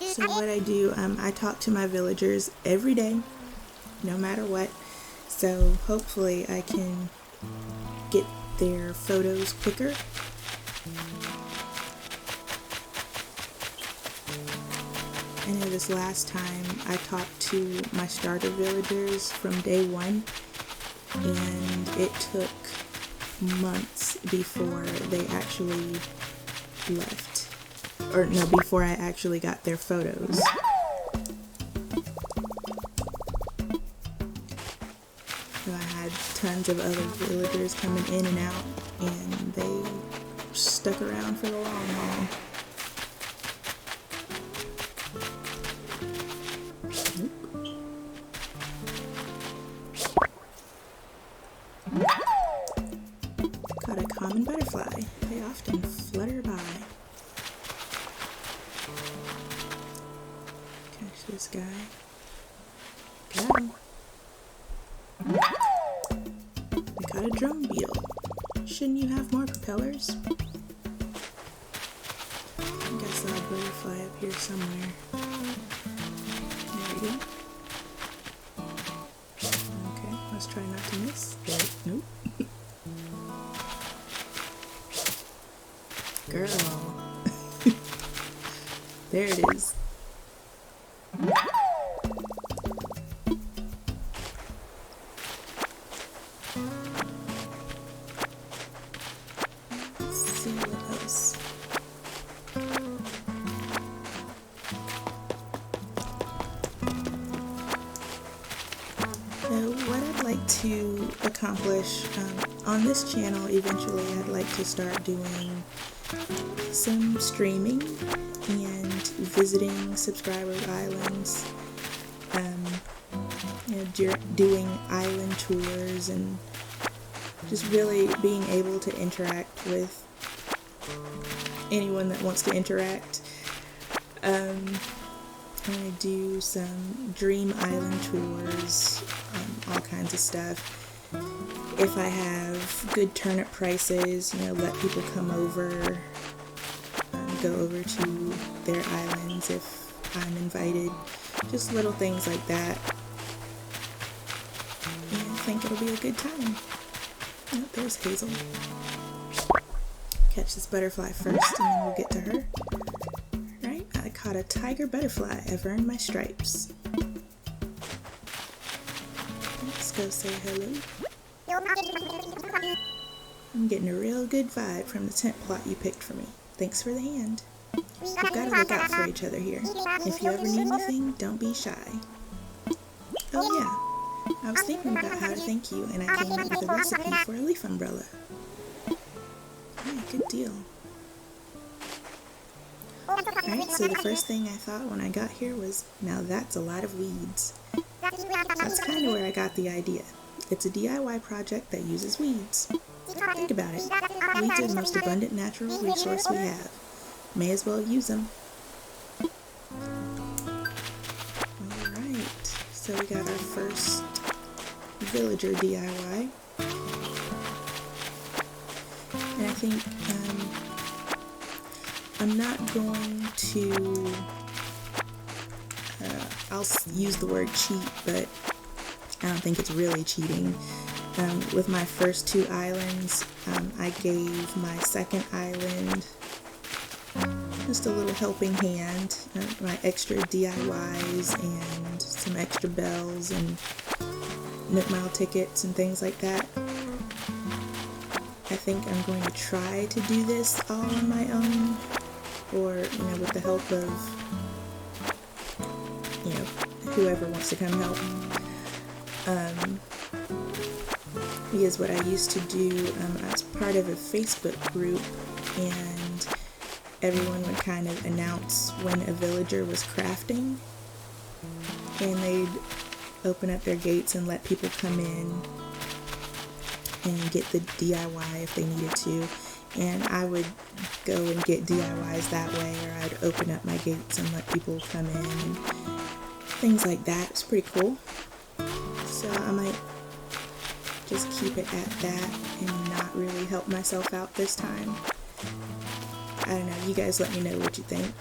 So what I do, I talk to my villagers every day, no matter what. So hopefully I can get their photos quicker. I know this last time I talked to my starter villagers from day one, and it took months before they actually left. Or no, before I actually got their photos. So I had tons of other villagers coming in and out, and they stuck around for the long haul. Caught a common butterfly. They often flutter by. Catch this guy. Got him. I caught a drone beetle. Shouldn't you have more propellers? I think I saw a butterfly up here somewhere. There we go. Okay, let's try not to miss. Nope. Girl. There it is. Let's see what else. So what I'd like to accomplish on this channel eventually, I'd like to start doing some streaming and visiting subscriber islands, doing island tours, and just really being able to interact with anyone that wants to interact. I'm going to do some dream island tours, all kinds of stuff. If I have good turnip prices, let people come over, go over to their islands if I'm invited. Just little things like that. And I think it'll be a good time. Oh, there's Hazel. Catch this butterfly first and then we'll get to her. Alright, I caught a tiger butterfly. I've earned my stripes. Let's go say hello. I'm getting a real good vibe from the tent plot you picked for me. Thanks for the hand. We've got to look out for each other here. If you ever need anything, don't be shy. Oh yeah, I was thinking about how to thank you, and I came up with a recipe for a leaf umbrella. Alright, good deal. Alright, so the first thing I thought when I got here was, now that's a lot of weeds. That's kind of where I got the idea. It's a DIY project that uses weeds. Think about it. Weeds are the most abundant natural resource we have. May as well use them. Alright, so we got our first villager DIY. And I think I'm not going to, I'll use the word cheat, but I don't think it's really cheating. With my first two islands, I gave my second island just a little helping hand, my extra DIYs and some extra bells and Nook Mile tickets and things like that. I think I'm going to try to do this all on my own, or with the help of whoever wants to come help. Because what I used to do, I was part of a Facebook group, and everyone would kind of announce when a villager was crafting, and they'd open up their gates and let people come in and get the DIY if they needed to, and I would go and get DIYs that way, or I'd open up my gates and let people come in, and things like that. It's pretty cool. So I might just keep it at that and not really help myself out this time. I don't know, you guys let me know what you think.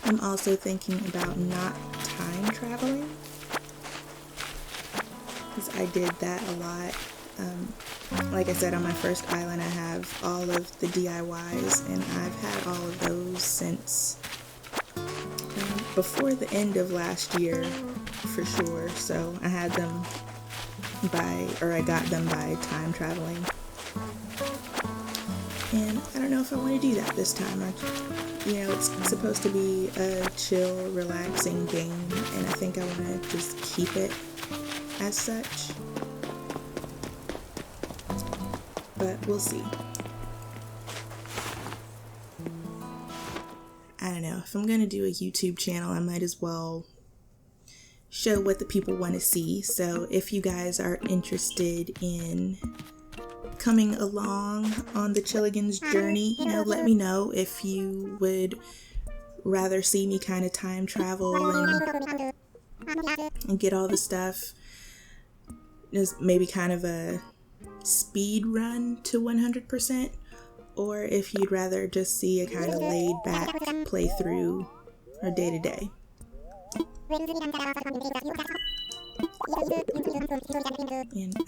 I'm also thinking about not time traveling, because I did that a lot. Like I said, on my first island I have all of the DIYs, and I've had all of those since before the end of last year for sure, so I had them I got them by time traveling. And I don't know if I want to do that this time. It's supposed to be a chill, relaxing game, and I think I want to just keep it as such. But we'll see. I don't know. If I'm going to do a YouTube channel, I might as well show what the people want to see. So if you guys are interested in coming along on the Chilligan's journey, let me know if you would rather see me kind of time travel and get all the stuff. Just maybe kind of a speed run to 100%, or if you'd rather just see a kind of laid back playthrough or day to day. And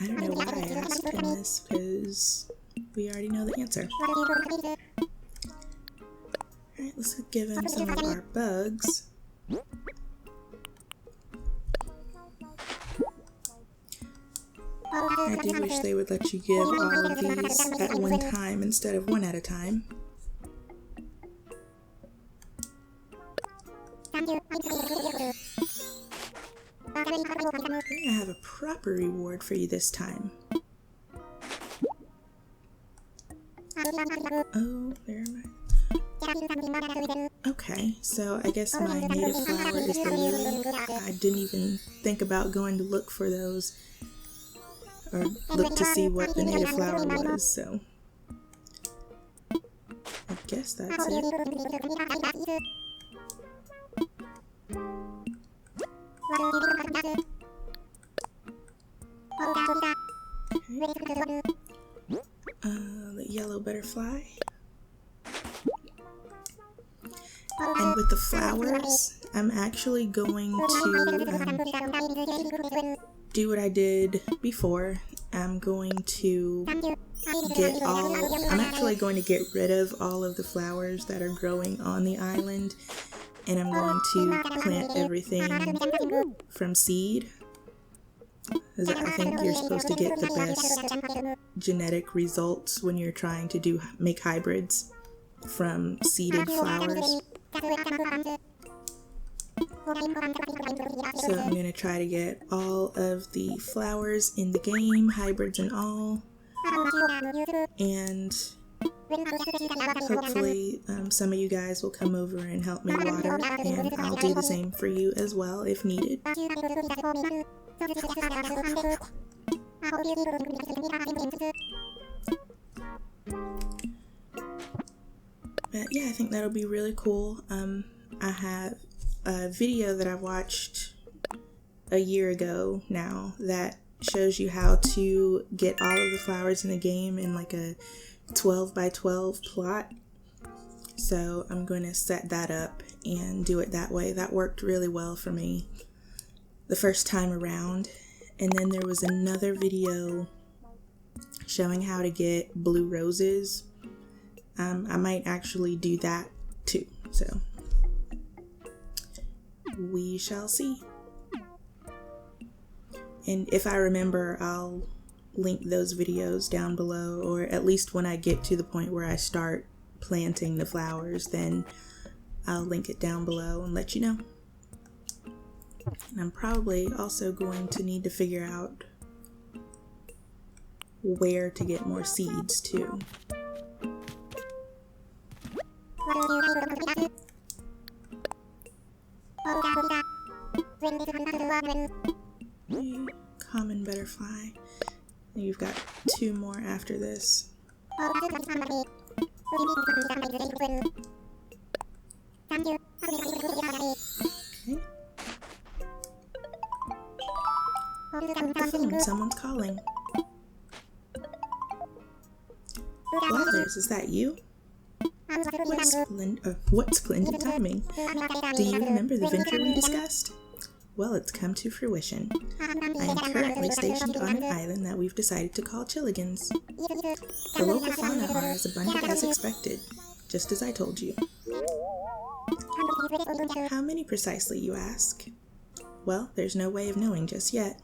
I don't know why I asked him this, because we already know the answer. Alright, let's give him some of our bugs. I do wish they would let you give all of these at one time instead of one at a time. I have a proper reward for you this time. Oh, where am I? Okay, so I guess my native flower is the lily. I didn't even think about going to look for those, or look to see what the native flower was, so I guess that's it. Okay. The yellow butterfly. And with the flowers, I'm actually going to do what I did before. I'm actually going to get rid of all of the flowers that are growing on the island, and I'm going to plant everything from seed, because I think you're supposed to get the best genetic results when you're trying to make hybrids from seeded flowers. So I'm going to try to get all of the flowers in the game, hybrids and all, and hopefully some of you guys will come over and help me water, and I'll do the same for you as well if needed. But yeah, I think that'll be really cool. I have a video that I watched a year ago now that shows you how to get all of the flowers in the game in like a 12 by 12 plot. So I'm going to set that up and do it that way. That worked really well for me the first time around. And then there was another video showing how to get blue roses. I might actually do that too, so we shall see. And if I remember, I'll link those videos down below, or at least when I get to the point where I start planting the flowers, then I'll link it down below and let you know. And I'm probably also going to need to figure out where to get more seeds too. Common butterfly. You've got 2 more after this. Okay. Oh, someone's calling. Blathers, is that you? What splendid timing. Do you remember the venture we discussed? Well, it's come to fruition. I am currently stationed on an island that we've decided to call Chilligan's. The local fauna are as abundant as expected, just as I told you. How many precisely, you ask? Well, there's no way of knowing just yet.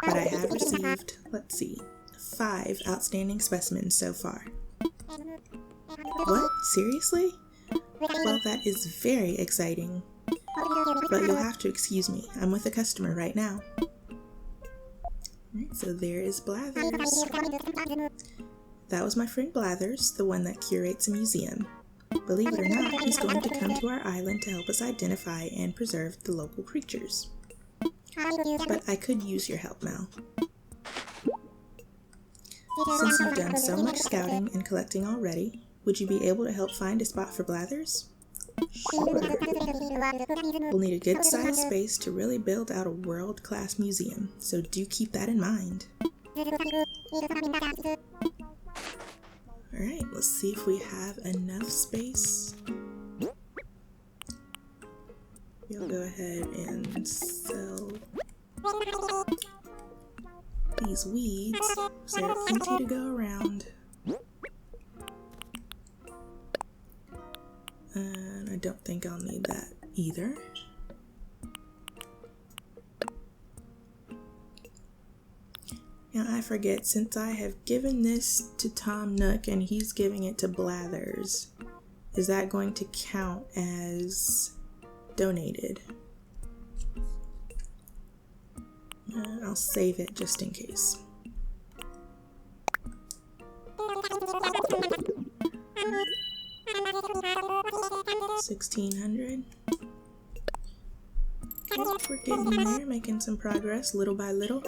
but I have received, let's see, 5 outstanding specimens so far. What? Seriously? Well, that is very exciting. But you'll have to excuse me. I'm with a customer right now. Alright, so there is Blathers. That was my friend Blathers, the one that curates a museum. Believe it or not, he's going to come to our island to help us identify and preserve the local creatures. But I could use your help, Mal. Since you've done so much scouting and collecting already, would you be able to help find a spot for Blathers? Sure. We'll need a good-sized space to really build out a world-class museum, so do keep that in mind. Alright, let's see if we have enough space. We'll go ahead and sell these weeds, so there are plenty to go around. And I don't think I'll need that either. Now I forget, since I have given this to Tom Nook and he's giving it to Blathers, is that going to count as donated? I'll save it just in case. $1,600. We're getting in there, making some progress little by little.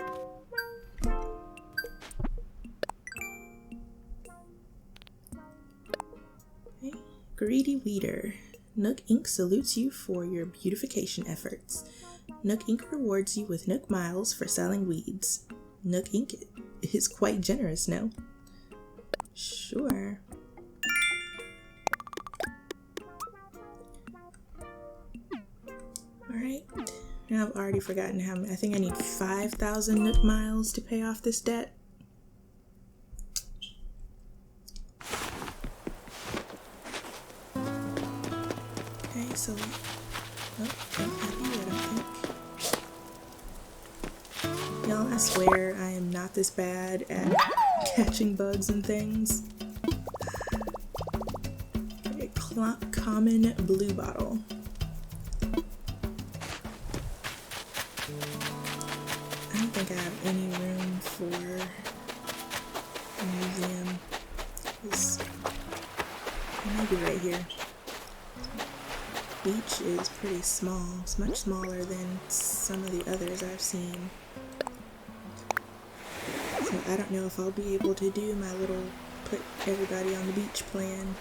Okay. Greedy Weeder. Nook Inc. salutes you for your beautification efforts. Nook Inc. rewards you with Nook Miles for selling weeds. Nook Inc. is quite generous, no? Sure. Alright, now I've already forgotten how many. I think I need 5,000 Nook Miles to pay off this debt. Okay, so... Oh, I'm happy yet, I think. Y'all, I swear I am not this bad at catching bugs and things. A common blue bottle. I don't think I have any room for a museum. Maybe right here. Beach is pretty small. It's much smaller than some of the others I've seen. So I don't know if I'll be able to do my little put everybody on the beach plan.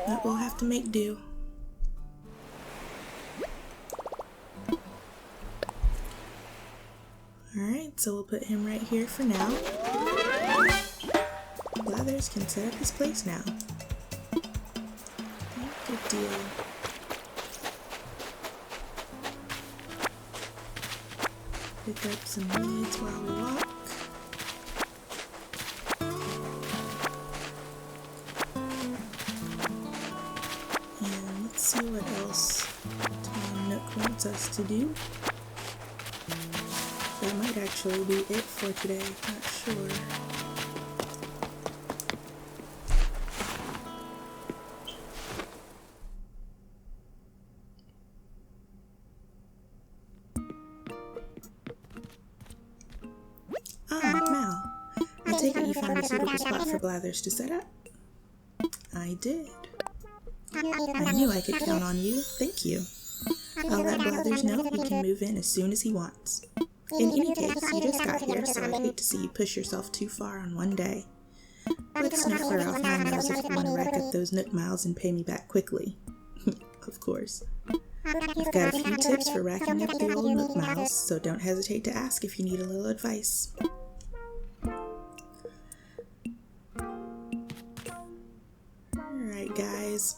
But we'll have to make do. Alright, so we'll put him right here for now. Blathers can set up his place now. Good deal. Pick up some weeds while we walk. And let's see what else Tom Nook wants us to do. That might actually be it for today, not sure. Mal, I take it you found a suitable spot for Blathers to set up? I did. I knew I could count on you, thank you. I'll let Blathers know he can move in as soon as he wants. In any case, you just got here, so I'd hate to see you push yourself too far on one day. Let's not flare off my nose if you want to rack up those Nook Miles and pay me back quickly. Of course. I've got a few tips for racking up the old Nook Miles, so don't hesitate to ask if you need a little advice. Alright guys,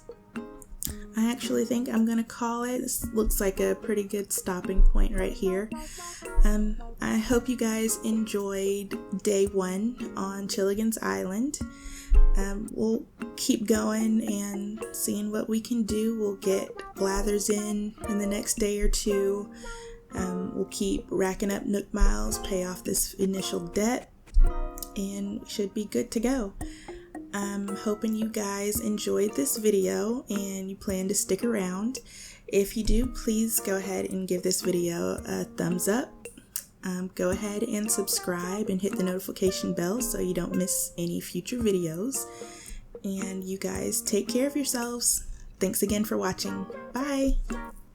I actually think I'm gonna call it. This looks like a pretty good stopping point right here. I hope you guys enjoyed day 1 on Chilligan's Island. We'll keep going and seeing what we can do. We'll get blathers in the next day or two. We'll keep racking up Nook Miles, pay off this initial debt, and we should be good to go. I'm hoping you guys enjoyed this video and you plan to stick around. If you do, please go ahead and give this video a thumbs up. Go ahead and subscribe and hit the notification bell so you don't miss any future videos. And you guys take care of yourselves. Thanks again for watching. Bye!